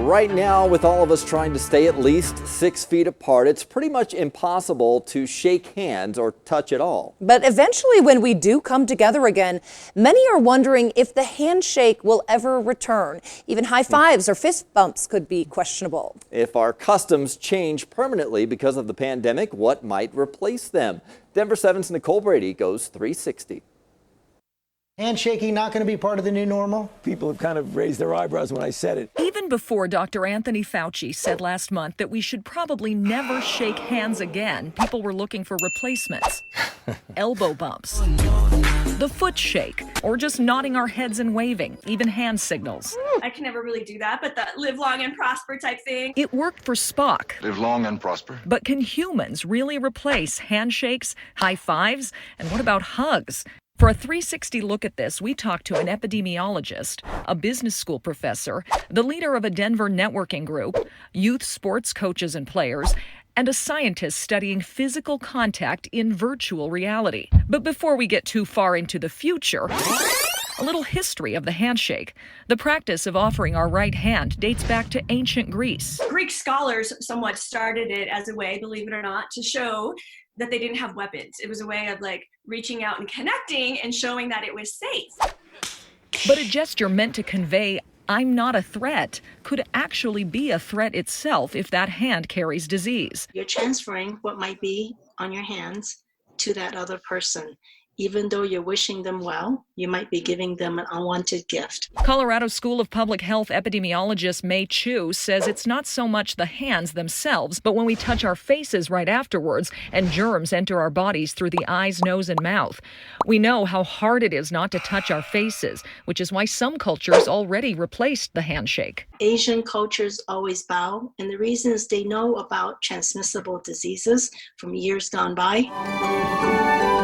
Right now, with all of us trying to stay at least 6 feet apart, it's pretty much impossible to shake hands or touch at all. But eventually, when we do come together again, many are wondering if the handshake will ever return. Even high fives or fist bumps could be questionable. If our customs change permanently because of the pandemic, what might replace them? Denver 7's Nicole Brady goes 360. Handshaking not going to be part of the new normal? People have kind of raised their eyebrows when I said it. Even before Dr. Anthony Fauci said last month that we should probably never shake hands again, people were looking for replacements. Elbow bumps, the foot shake, or just nodding our heads and waving, even hand signals. I can never really do that, but that live long and prosper type thing. It worked for Spock. Live long and prosper. But can humans really replace handshakes, high fives, and what about hugs? For a 360 look at this, we talked to an epidemiologist, a business school professor, the leader of a Denver networking group, youth sports coaches and players, and a scientist studying physical contact in virtual reality. But before we get too far into the future, a little history of the handshake. The practice of offering our right hand dates back to ancient Greece. Greek scholars somewhat started it as a way, believe it or not, to show that they didn't have weapons. It was a way of reaching out and connecting and showing that it was safe. But a gesture meant to convey, I'm not a threat, could actually be a threat itself if that hand carries disease. You're transferring what might be on your hands to that other person. Even though you're wishing them well, you might be giving them an unwanted gift. Colorado School of Public Health epidemiologist May Chu says it's not so much the hands themselves, but when we touch our faces right afterwards and germs enter our bodies through the eyes, nose, and mouth. We know how hard it is not to touch our faces, which is why some cultures already replaced the handshake. Asian cultures always bow, and the reason is they know about transmissible diseases from years gone by.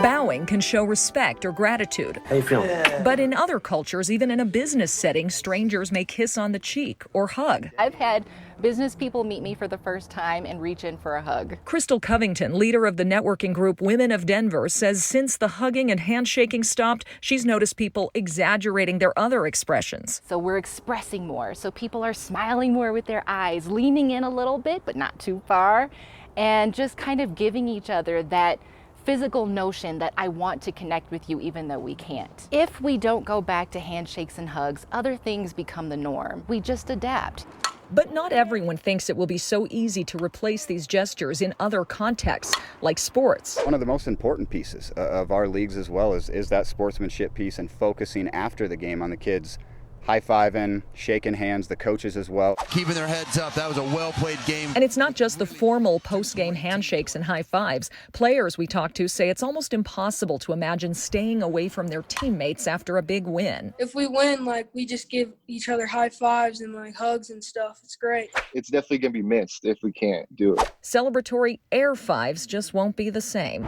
Bowing can show respect or gratitude. How you feeling? But in other cultures, even in a business setting, strangers may kiss on the cheek or hug. I've had business people meet me for the first time and reach in for a hug. KRYSTAL Covington, leader of the networking group Women of Denver, says since the hugging and handshaking stopped, she's noticed people exaggerating their other expressions. So we're expressing more. So people are smiling more with their eyes, leaning in a little bit, but not too far, and just kind of giving each other that physical notion that I want to connect with you even though we can't. If we don't go back to handshakes and hugs, other things become the norm. We just adapt. But not everyone thinks it will be so easy to replace these gestures in other contexts, like sports. One of the most important pieces of our leagues as well is that sportsmanship piece and focusing after the game on the kids. High-fiving, shaking hands, the coaches as well. Keeping their heads up. That was a well-played game. And it's not just the formal post-game handshakes and high fives. Players we talked to say it's almost impossible to imagine staying away from their teammates after a big win. If we win, we just give each other high fives and hugs and stuff. It's great. It's definitely going to be missed if we can't do it. Celebratory air fives just won't be the same.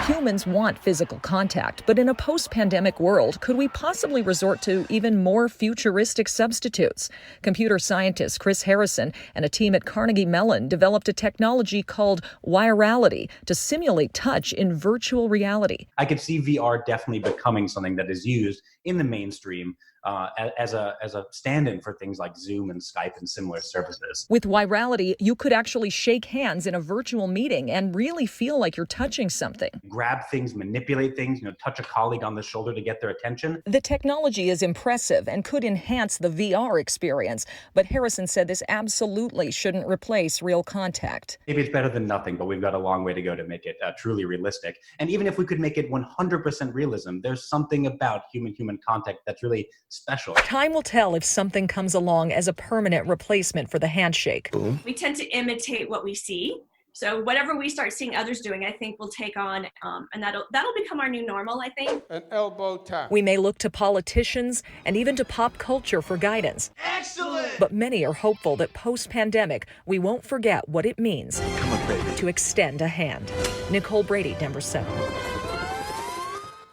Humans want physical contact, but in a post-pandemic world, could we possibly resort to even more futuristic substitutes? Computer scientist Chris Harrison and a team at Carnegie Mellon developed a technology called wirality to simulate touch in virtual reality. I could see VR definitely becoming something that is used in the mainstream as a stand-in for things like Zoom and Skype and similar services. With wirality, you could actually shake hands in a virtual meeting and really feel like you're touching something. Grab things, manipulate things, touch a colleague on the shoulder to get their attention. The technology is impressive and could enhance the VR experience, but Harrison said this absolutely shouldn't replace real contact. Maybe it's better than nothing, but we've got a long way to go to make it truly realistic. And even if we could make it 100% realism, there's something about human-human contact that's really special. Time will tell if something comes along as a permanent replacement for the handshake. We tend to imitate what we see. So whatever we start seeing others doing, I think we'll take on, and that'll become our new normal, I think. An elbow tap. We may look to politicians and even to pop culture for guidance. Excellent! But many are hopeful that post-pandemic, we won't forget what it means to extend a hand. Nicole Brady, Denver 7.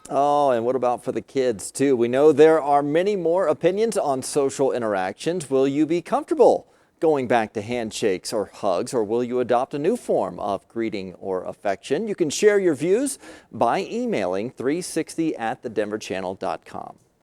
Oh, and what about for the kids, too? We know there are many more opinions on social interactions. Will you be comfortable going back to handshakes or hugs, or will you adopt a new form of greeting or affection? You can share your views by emailing 360@thedenverchannel.com.